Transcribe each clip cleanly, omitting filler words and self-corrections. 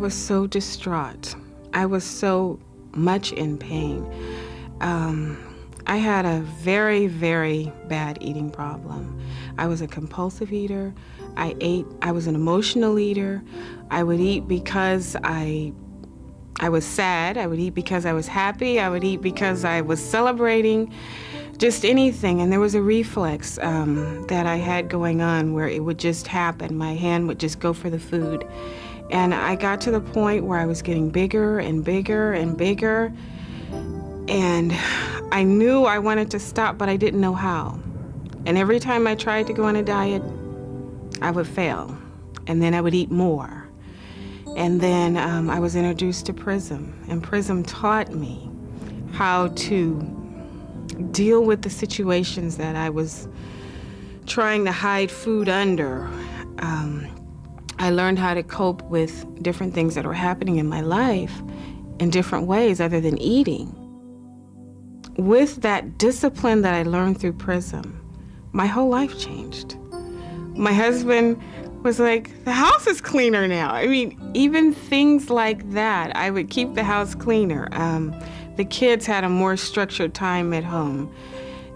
was so distraught. I was so much in pain. I had a very, very bad eating problem. I was a compulsive eater. I was an emotional eater. I would eat because I was sad. I would eat because I was happy. I would eat because I was celebrating, just anything. And there was a reflex that I had going on where it would just happen. My hand would just go for the food. And I got to the point where I was getting bigger and bigger and bigger. And I knew I wanted to stop, but I didn't know how. And every time I tried to go on a diet, I would fail. And then I would eat more. And then I was introduced to PRISM, and PRISM taught me how to deal with the situations that I was trying to hide food under. I learned how to cope with different things that were happening in my life in different ways other than eating. With that discipline that I learned through PRISM, my whole life changed. My husband was like, the house is cleaner now. I mean, even things like that, I would keep the house cleaner. The kids had a more structured time at home.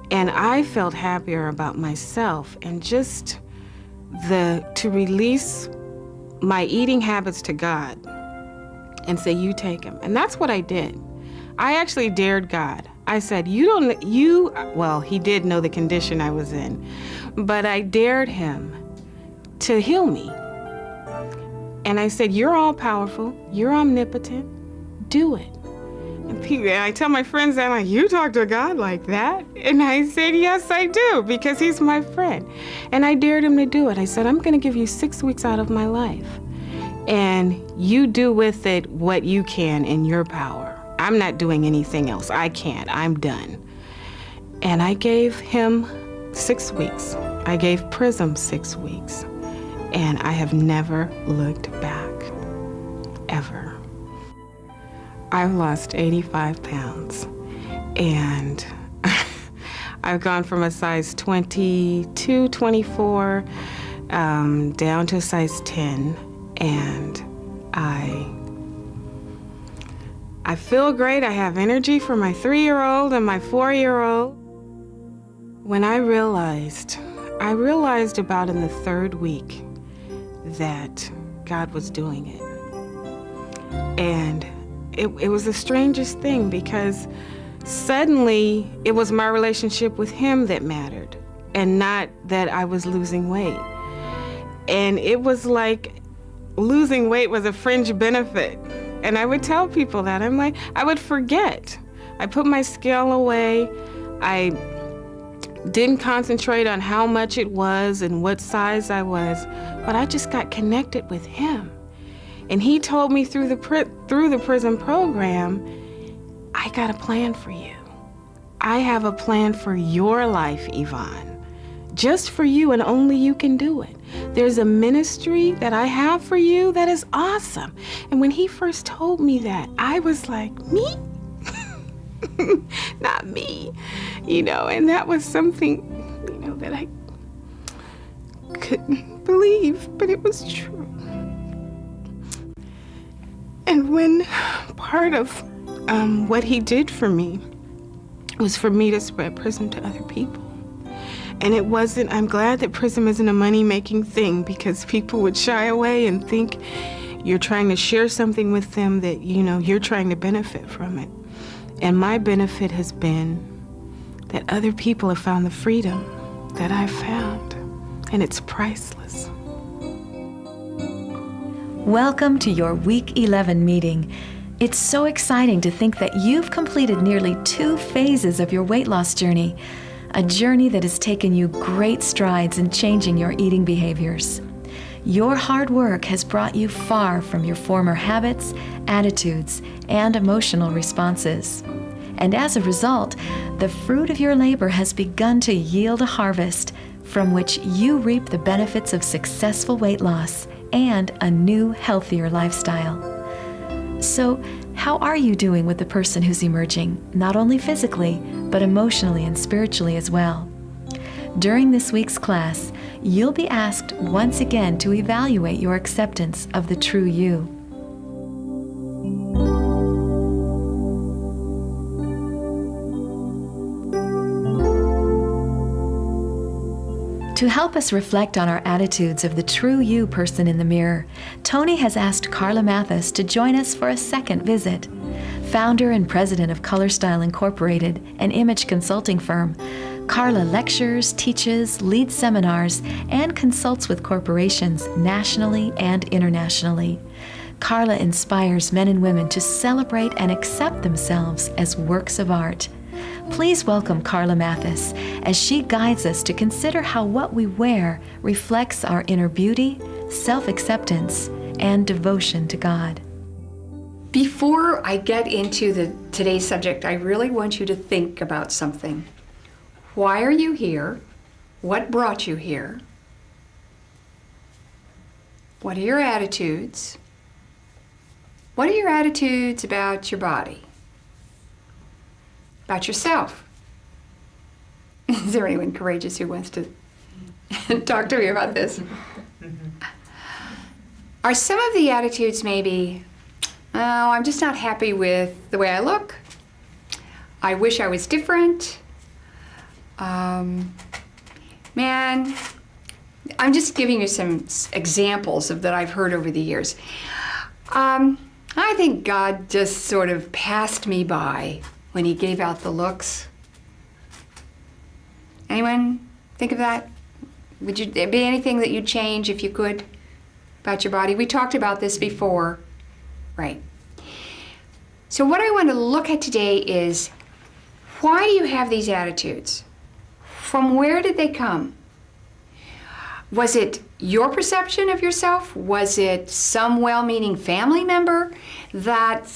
And I felt happier about myself, and just to release my eating habits to God and say, you take them. And that's what I did. I actually dared God. I said, well, he did know the condition I was in, but I dared him to heal me. And I said, you're all powerful, you're omnipotent, do it. And I tell my friends that, like, you talk to God like that? And I said, yes, I do, because he's my friend. And I dared him to do it. I said, I'm gonna give you 6 weeks out of my life, and you do with it what you can in your power. I'm not doing anything else. I can't. I'm done. And I gave him 6 weeks. I gave PRISM 6 weeks. And I have never looked back, ever. I've lost 85 pounds. And I've gone from a size 22, 24, down to a size 10. And I feel great. I have energy for my 3-year-old and my 4-year-old. When I realized about in the 3rd week that God was doing it. And it was the strangest thing, because suddenly it was my relationship with him that mattered, and not that I was losing weight. And it was like losing weight was a fringe benefit. And I would tell people that. I would forget. I put my scale away. I didn't concentrate on how much it was and what size I was, but I just got connected with him. And he told me through the PRISM program, I got a plan for you. I have a plan for your life, Yvonne. Just for you, and only you can do it. There's a ministry that I have for you that is awesome. And when he first told me that, I was like, me? Not me, and that was something, that I couldn't believe, but it was true. And when part of what he did for me was for me to spread PRISM to other people. And it wasn't, I'm glad that PRISM isn't a money-making thing, because people would shy away and think you're trying to share something with them that, you're trying to benefit from it. And my benefit has been that other people have found the freedom that I've found, and it's priceless. Welcome to your Week 11 meeting. It's so exciting to think that you've completed nearly 2 phases of your weight loss journey. A journey that has taken you great strides in changing your eating behaviors. Your hard work has brought you far from your former habits, attitudes, and emotional responses. And as a result, the fruit of your labor has begun to yield a harvest from which you reap the benefits of successful weight loss and a new, healthier lifestyle. So, how are you doing with the person who's emerging, not only physically, but emotionally and spiritually as well? During this week's class, you'll be asked once again to evaluate your acceptance of the true you. To help us reflect on our attitudes of the true you person in the mirror, Tony has asked Carla Mathis to join us for a second visit. Founder and president of Color Style Incorporated, an image consulting firm, Carla lectures, teaches, leads seminars, and consults with corporations nationally and internationally. Carla inspires men and women to celebrate and accept themselves as works of art. Please welcome Carla Mathis as she guides us to consider how what we wear reflects our inner beauty, self-acceptance, and devotion to God. Before I get into today's subject, I really want you to think about something. Why are you here? What brought you here? What are your attitudes? What are your attitudes about your body? About yourself? Is there anyone courageous who wants to talk to me about this? Are some of the attitudes maybe, oh, I'm just not happy with the way I look. I wish I was different. Man, I'm just giving you some examples that I've heard over the years. I think God just sort of passed me by when he gave out the looks. Anyone think of that? Would there be anything that you'd change if you could about your body? We talked about this before, right? So what I want to look at today is, why do you have these attitudes? From where did they come? Was it your perception of yourself? Was it some well-meaning family member that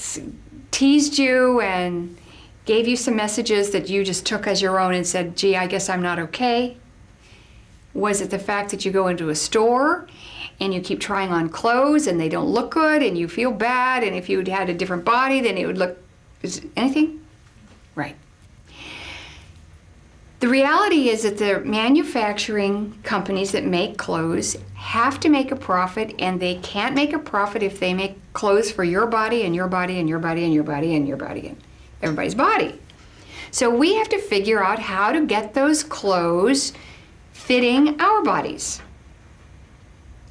teased you and gave you some messages that you just took as your own and said, gee, I guess I'm not okay? Was it the fact that you go into a store and you keep trying on clothes and they don't look good and you feel bad, and if you had a different body then it would look, anything? Right. The reality is that the manufacturing companies that make clothes have to make a profit, and they can't make a profit if they make clothes for your body and your body and your body and your body and your body and everybody's body. So we have to figure out how to get those clothes fitting our bodies.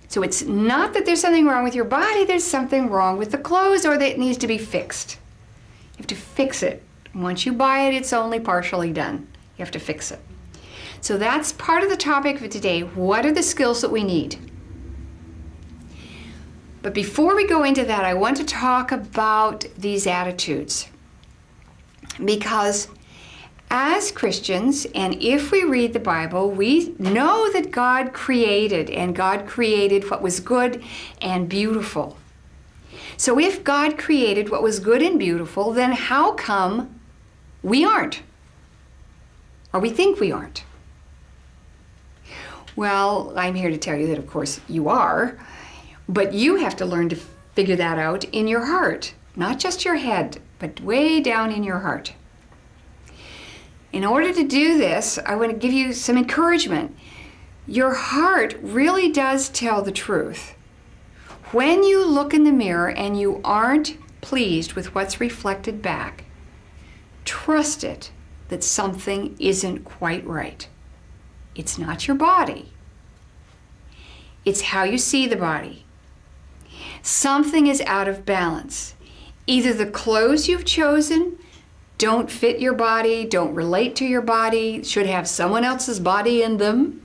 So it's not that there's something wrong with your body, there's something wrong with the clothes, or that it needs to be fixed. You have to fix it. Once you buy it, it's only partially done. You have to fix it. So that's part of the topic for today. What are the skills that we need? But before we go into that, I want to talk about these attitudes. Because as Christians, and if we read the Bible, we know that God created, and God created what was good and beautiful. So if God created what was good and beautiful, then how come we aren't? Or we think we aren't? Well, I'm here to tell you that, of course, you are, but you have to learn to figure that out in your heart, not just your head, but way down in your heart. In order to do this, I want to give you some encouragement. Your heart really does tell the truth. When you look in the mirror and you aren't pleased with what's reflected back, trust it that something isn't quite right. It's not your body. It's how you see the body. Something is out of balance. Either the clothes you've chosen don't fit your body, don't relate to your body, should have someone else's body in them,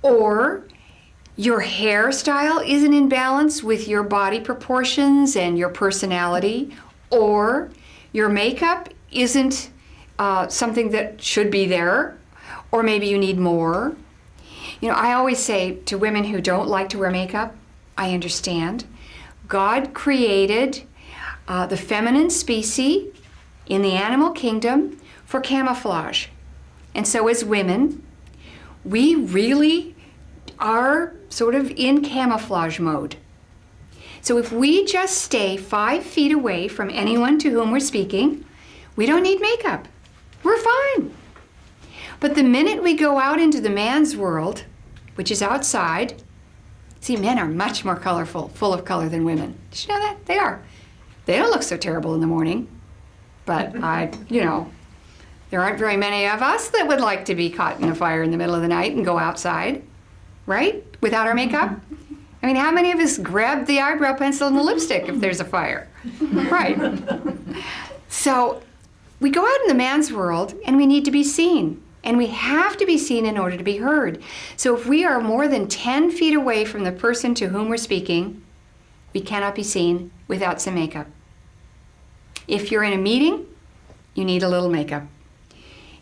or your hairstyle isn't in balance with your body proportions and your personality, or your makeup isn't something that should be there, or maybe you need more. You know, I always say to women who don't like to wear makeup, I understand. God created the feminine species in the animal kingdom for camouflage. And so as women, we really are sort of in camouflage mode. So if we just stay 5 feet away from anyone to whom we're speaking, we don't need makeup. We're fine. But the minute we go out into the man's world, which is outside, see, men are much more colorful, full of color than women. Did you know that? They are. They don't look so terrible in the morning. But There aren't very many of us that would like to be caught in a fire in the middle of the night and go outside, right? Without our makeup. I mean, how many of us grab the eyebrow pencil and the lipstick if there's a fire? Right. So we go out in the man's world and we need to be seen. And we have to be seen in order to be heard. So if we are more than 10 feet away from the person to whom we're speaking, we cannot be seen without some makeup. If you're in a meeting, you need a little makeup.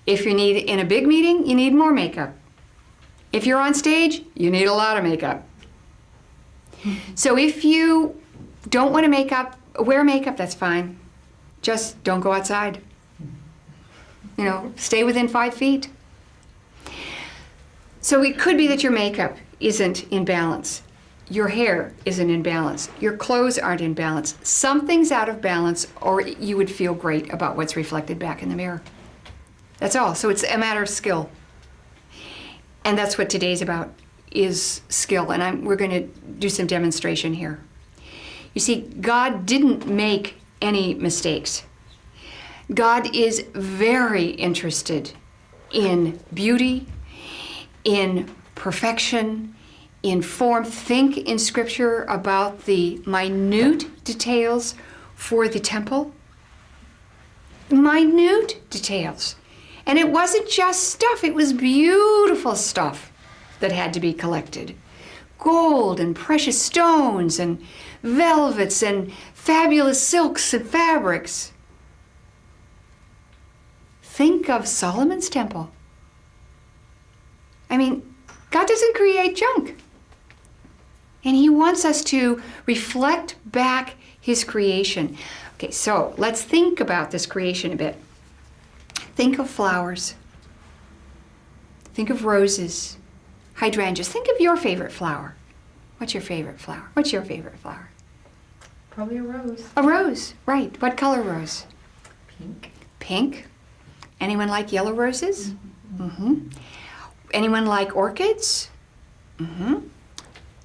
If you're in a big meeting, you need more makeup. If you're on stage, you need a lot of makeup. So if you don't want to wear makeup, that's fine. Just don't go outside. You know, stay within 5 feet. So it could be that your makeup isn't in balance. Your hair isn't in balance. Your clothes aren't in balance. Something's out of balance, or you would feel great about what's reflected back in the mirror. That's all. So it's a matter of skill. And that's what today's about, is skill. And we're going to do some demonstration here. You see, God didn't make any mistakes. God is very interested in beauty, in perfection, in form. Think in Scripture about the minute details for the temple. Minute details. And it wasn't just stuff, it was beautiful stuff that had to be collected. Gold and precious stones and velvets and fabulous silks and fabrics. Think of Solomon's temple. I mean, God doesn't create junk. And he wants us to reflect back his creation. Okay, so let's think about this creation a bit. Think of flowers. Think of roses, hydrangeas. Think of your favorite flower. What's your favorite flower? What's your favorite flower? Probably a rose. A rose, right. What color rose? Pink. Pink. Anyone like yellow roses? Mm-hmm. Anyone like orchids? Mm-hmm.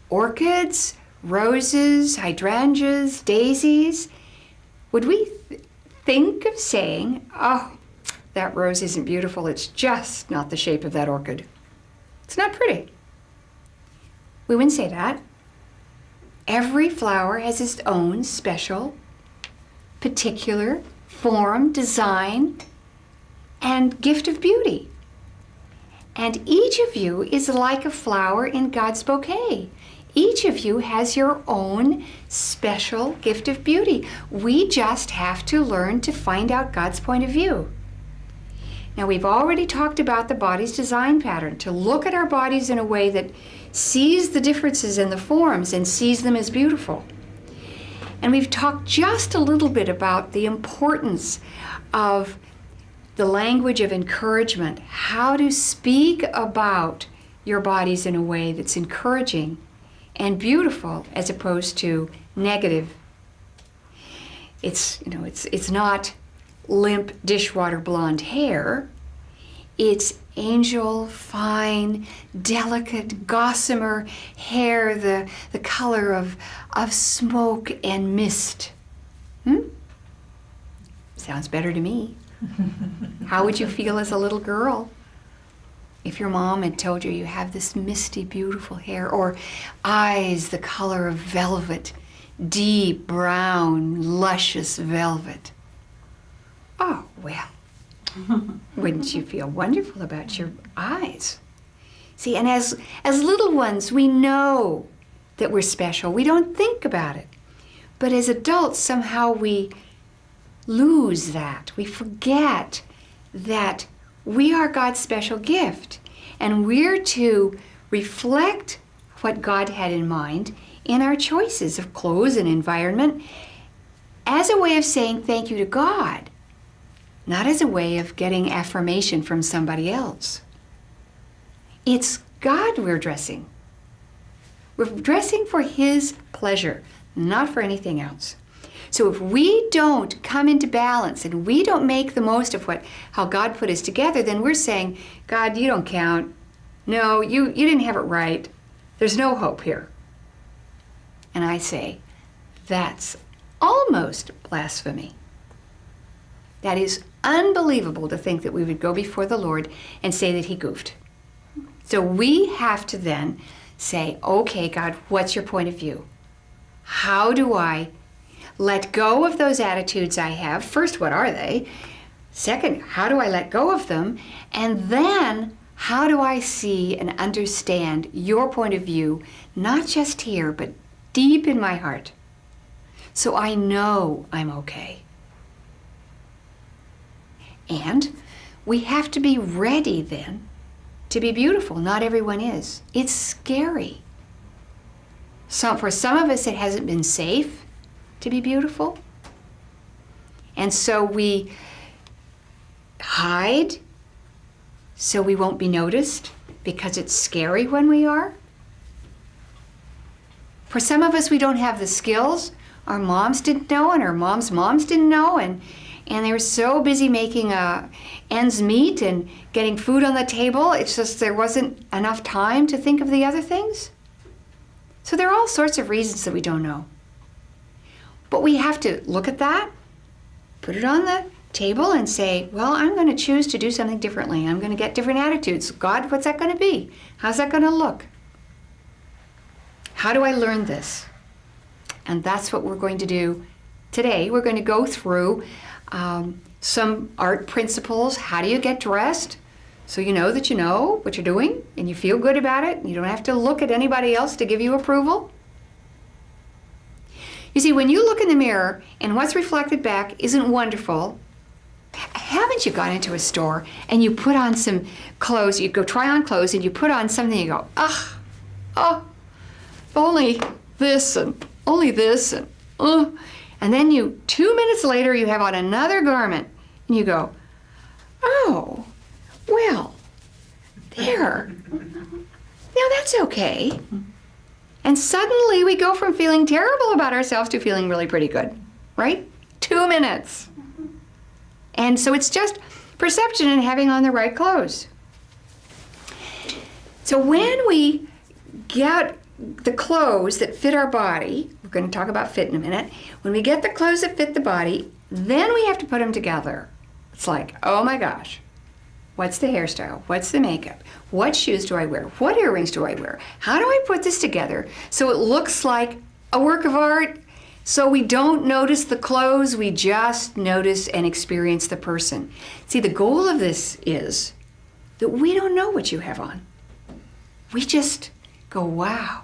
Orchids, roses, hydrangeas, daisies. Would we think of saying, oh, that rose isn't beautiful, it's just not the shape of that orchid. It's not pretty. We wouldn't say that. Every flower has its own special, particular form, design, and gift of beauty. And each of you is like a flower in God's bouquet. Each of you has your own special gift of beauty. We just have to learn to find out God's point of view. Now, we've already talked about the body's design pattern, to look at our bodies in a way that sees the differences in the forms and sees them as beautiful. And we've talked just a little bit about the importance of the language of encouragement, how to speak about your bodies in a way that's encouraging and beautiful as opposed to negative. It's not limp dishwater blonde hair. It's angel, fine, delicate, gossamer hair, the color of smoke and mist. Sounds better to me. How would you feel as a little girl if your mom had told you you have this misty, beautiful hair, or eyes the color of velvet, deep brown, luscious velvet? Oh, well, wouldn't you feel wonderful about your eyes? See, and as little ones, we know that we're special. We don't think about it. But as adults, somehow we lose that. We forget that we are God's special gift, and we're to reflect what God had in mind in our choices of clothes and environment as a way of saying thank you to God, not as a way of getting affirmation from somebody else. It's God we're dressing. We're dressing for His pleasure, not for anything else. So if we don't come into balance and we don't make the most of how God put us together, then we're saying, God, you don't count. No, you didn't have it right. There's no hope here. And I say, that's almost blasphemy. That is unbelievable to think that we would go before the Lord and say that he goofed. So we have to then say, okay, God, what's your point of view? How do I let go of those attitudes I have? First, what are they? Second, how do I let go of them? And then, how do I see and understand your point of view, not just here, but deep in my heart, so I know I'm okay? And we have to be ready then to be beautiful. Not everyone is. It's scary. For some of us, it hasn't been safe to be beautiful. And so we hide so we won't be noticed because it's scary when we are. For some of us, we don't have the skills. Our moms didn't know, and our moms' moms didn't know, and they were so busy making ends meet and getting food on the table. It's just there wasn't enough time to think of the other things. So there are all sorts of reasons that we don't know. But we have to look at that, put it on the table and say, well, I'm going to choose to do something differently. I'm going to get different attitudes. God, what's that going to be? How's that going to look? How do I learn this? And that's what we're going to do today. We're going to go through some art principles. How do you get dressed? So you know what you're doing and you feel good about it. You don't have to look at anybody else to give you approval. You see, when you look in the mirror and what's reflected back isn't wonderful, haven't you gone into a store and you put on some clothes, you go try on clothes and you put on something and you go, if only this and only this and then 2 minutes later you have on another garment and you go, oh, well, there. Now that's okay. And suddenly we go from feeling terrible about ourselves to feeling really pretty good, right? 2 minutes. And so it's just perception and having on the right clothes. So when we get the clothes that fit our body, we're going to talk about fit in a minute, when we get the clothes that fit the body, then we have to put them together. It's like, oh my gosh, what's the hairstyle? What's the makeup? What shoes do I wear? What earrings do I wear? How do I put this together so it looks like a work of art? So we don't notice the clothes, we just notice and experience the person. See, the goal of this is that we don't know what you have on. We just go, wow,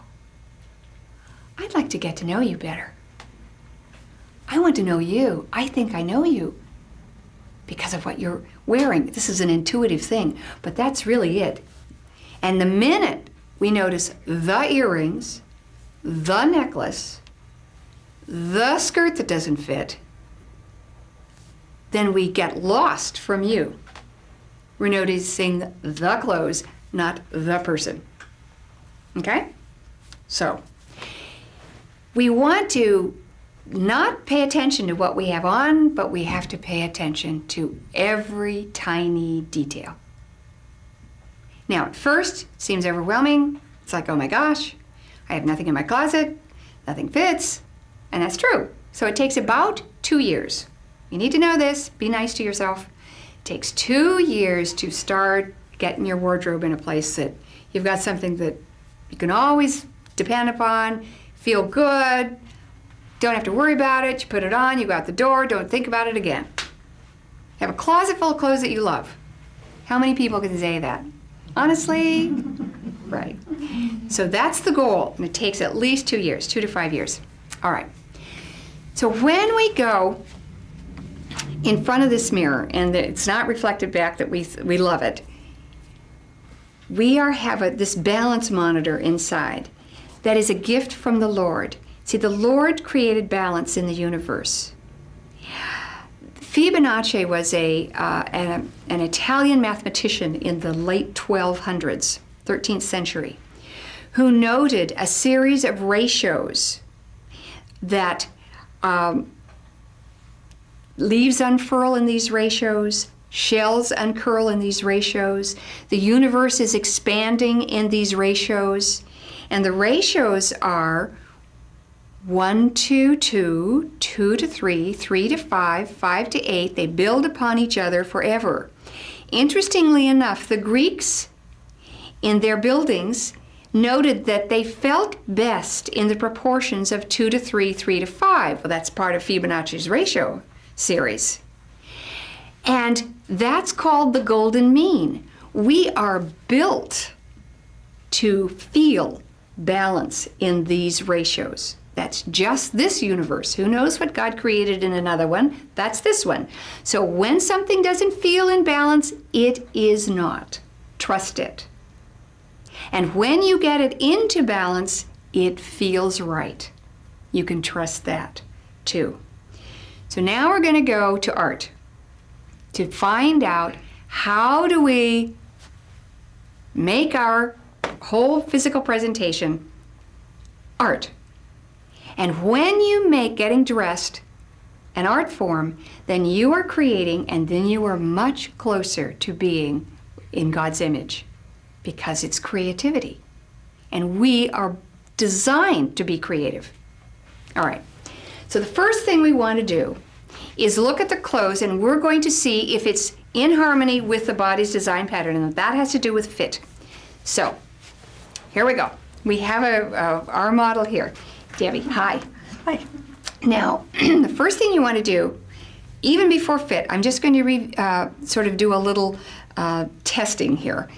I'd like to get to know you better. I want to know you. I think I know you because of what you're wearing. This is an intuitive thing, but that's really it. And the minute we notice the earrings, the necklace, the skirt that doesn't fit, then we get lost from you. We're noticing the clothes, not the person. Okay? So, we want to not pay attention to what we have on, but we have to pay attention to every tiny detail. Now, at first, it seems overwhelming. It's like, oh my gosh, I have nothing in my closet, nothing fits, and that's true. So it takes about 2 years. You need to know this, be nice to yourself. It takes 2 years to start getting your wardrobe in a place that you've got something that you can always depend upon, feel good, don't have to worry about it, you put it on, you go out the door, don't think about it again. You have a closet full of clothes that you love. How many people can say that? Honestly? Right. So that's the goal, and it takes at least 2 years, 2 to 5 years. All right. So when we go in front of this mirror, and it's not reflected back that we love it, we have this balance monitor inside that is a gift from the Lord. See, the Lord created balance in the universe. Fibonacci was an Italian mathematician in the late 1200s, 13th century, who noted a series of ratios that leaves unfurl in these ratios, shells uncurl in these ratios, the universe is expanding in these ratios, and the ratios are 1 to 2, 2 to 3, 3 to 5, 5 to 8. They build upon each other forever. Interestingly enough, the Greeks in their buildings noted that they felt best in the proportions of 2 to 3, 3 to 5. Well, that's part of Fibonacci's ratio series. And that's called the golden mean. We are built to feel balance in these ratios. That's just this universe. Who knows what God created in another one? That's this one. So when something doesn't feel in balance, it is not. Trust it. And when you get it into balance, it feels right. You can trust that too. So now we're going to go to art to find out how do we make our whole physical presentation art. And when you make getting dressed an art form, then you are creating, and then you are much closer to being in God's image, because it's creativity. And we are designed to be creative. All right. So the first thing we want to do is look at the clothes, and we're going to see if it's in harmony with the body's design pattern, and that has to do with fit. So here we go. We have our model here. Debbie, hi. Hi. Now, the first thing you want to do, even before fit, I'm just going to sort of do a little testing here.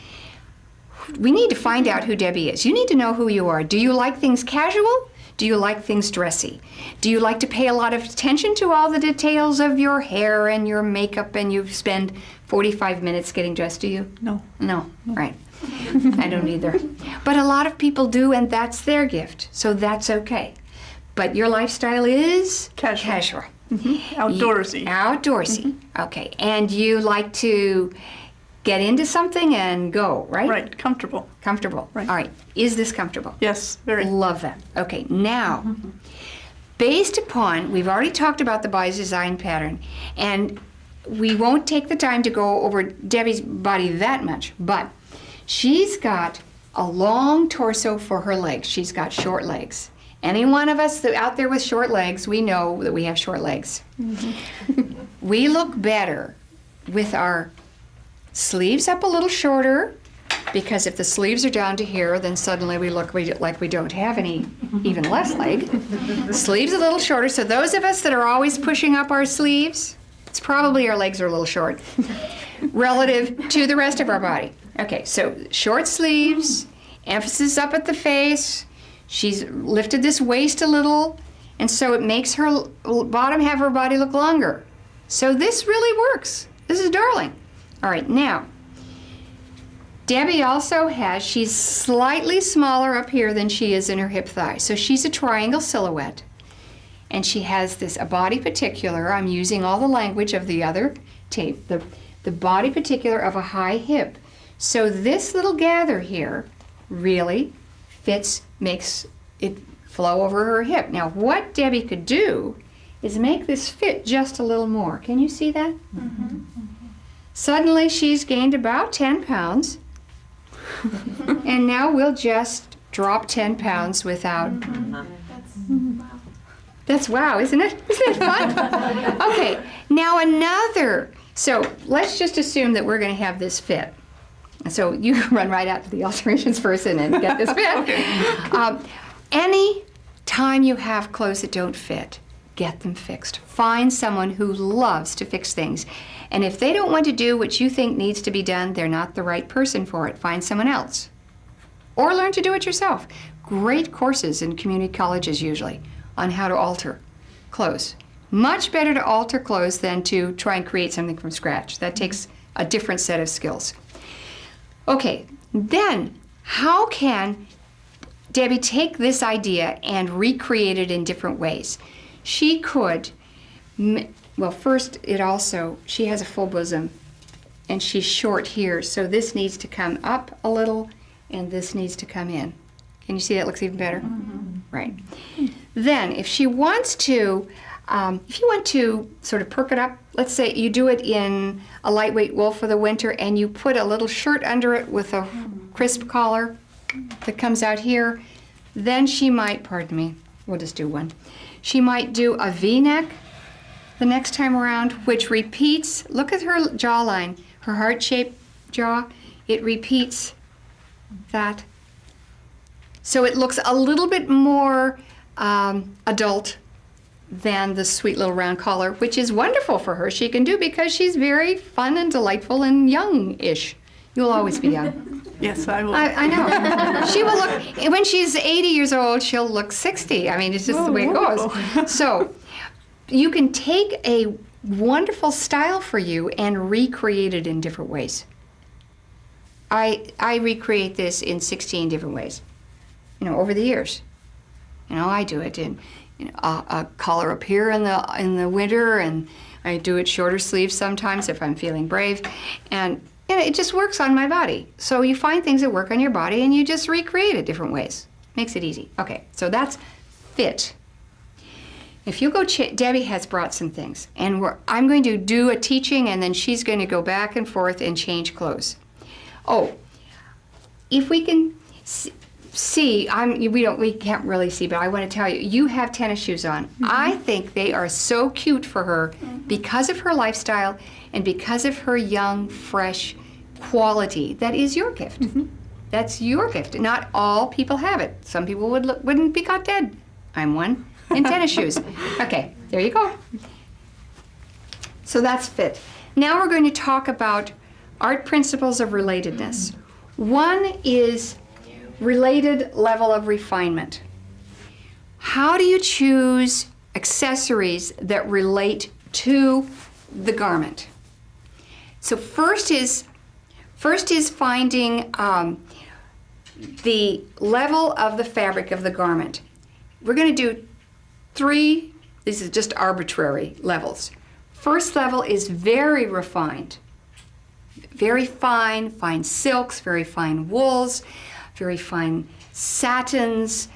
We need to find out who Debbie is. You need to know who you are. Do you like things casual? Do you like things dressy? Do you like to pay a lot of attention to all the details of your hair and your makeup, and you spend 45 minutes getting dressed? Do you? No. No, right. I don't either. But a lot of people do, and that's their gift. So that's okay. But your lifestyle is Casual. Outdoorsy. Outdoorsy. Okay. And you like to get into something and go, right? Right. Comfortable. Comfortable. Right. All right. Is this comfortable? Yes. Very. Love that. Okay. Now, based upon, we've already talked about the body's design pattern, and we won't take the time to go over Debbie's body that much, but she's got a long torso for her legs. She's got short legs. Any one of us out there with short legs, we know that we have short legs. We look better with our sleeves up a little shorter, because if the sleeves are down to here, then suddenly we look like we don't have any, even less leg. Sleeves a little shorter. So those of us that are always pushing up our sleeves, it's probably our legs are a little short relative to the rest of our body. Okay, so short sleeves, emphasis up at the face. She's lifted this waist a little, and so it makes her bottom half of her body look longer. So this really works. This is darling. All right, now, Debbie also she's slightly smaller up here than she is in her hip thigh. So she's a triangle silhouette, and she has a body particular. I'm using all the language of the other tape. The body particular of a high hip. So this little gather here really makes it flow over her hip. Now, what Debbie could do is make this fit just a little more. Can you see that? Mm-hmm. Suddenly, she's gained about 10 pounds. And now we'll just drop 10 pounds without... That's wow, isn't it? Isn't that fun? Okay, now so let's just assume that we're going to have this fit. So you run right out to the alterations person and get this fit. Okay. Any time you have clothes that don't fit, get them fixed. Find someone who loves to fix things. And if they don't want to do what you think needs to be done, they're not the right person for it. Find someone else. Or learn to do it yourself. Great courses in community colleges usually on how to alter clothes. Much better to alter clothes than to try and create something from scratch. That takes a different set of skills. Okay, then how can Debbie take this idea and recreate it in different ways? She could, well, first she has a full bosom, and she's short here, so this needs to come up a little, and this needs to come in. Can you see that looks even better? Mm-hmm. Right. Then, if you want to sort of perk it up, let's say you do it in a lightweight wool for the winter, and you put a little shirt under it with a crisp collar that comes out here, then she might, pardon me, We'll just do one. She might do a V-neck the next time around, which repeats. Look at her jawline, her heart-shaped jaw. It repeats that. So it looks a little bit more adult than the sweet little round collar, which is wonderful for her. She can do because she's very fun and delightful and young-ish. You'll always be young. Yes, I will. I know. She will look, when she's 80 years old, she'll look 60. I mean, it's just the way it goes. So you can take a wonderful style for you and recreate it in different ways. I recreate this in 16 different ways, over the years. I do it in a collar up here in the winter, and I do it shorter sleeves sometimes if I'm feeling brave, and it just works on my body. So you find things that work on your body, and you just recreate it different ways. Makes it easy. Okay, so that's fit. If you go, Debbie has brought some things, and I'm going to do a teaching, and then she's going to go back and forth and change clothes. Oh, if we can see, we can't really see, but I want to tell you, you have tennis shoes on. Mm-hmm. I think they are so cute for her because of her lifestyle and because of her young, fresh quality. That is your gift. Mm-hmm. That's your gift. Not all people have it. Some people wouldn't be caught dead. I'm one in tennis shoes. Okay, there you go. So that's fit. Now we're going to talk about art principles of relatedness. One is related level of refinement. How do you choose accessories that relate to the garment? So first is finding the level of the fabric of the garment. We're going to do 3, this is just arbitrary levels. First level is very refined. Very fine silks, very fine wools, very fine satins,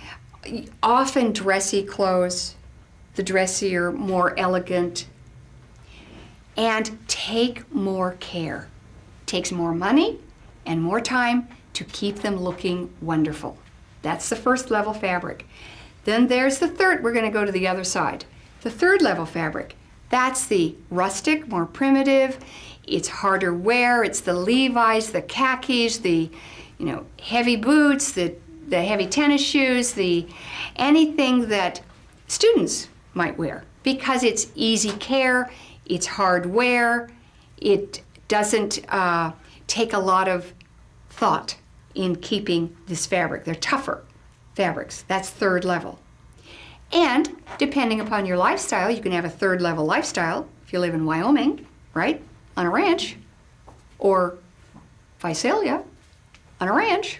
often dressy clothes, the dressier, more elegant. And take more care. It takes more money and more time to keep them looking wonderful. That's the first level fabric. Then there's the third, we're going to go to the other side. The third level fabric, that's the rustic, more primitive. It's harder wear, it's the Levi's, the khakis, the heavy boots, the heavy tennis shoes, anything that students might wear because it's easy care, it's hard wear, it doesn't take a lot of thought in keeping this fabric. They're tougher fabrics. That's third level. And depending upon your lifestyle, you can have a third level lifestyle if you live in Wyoming, right? On a ranch, or Visalia on a ranch,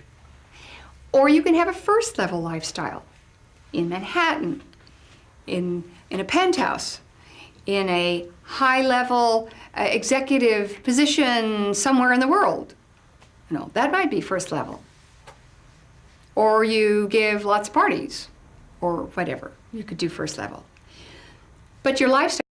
or you can have a first level lifestyle in Manhattan, in a penthouse, in a high level executive position somewhere in the world. That might be first level. Or you give lots of parties, or whatever. You could do first level. But your lifestyle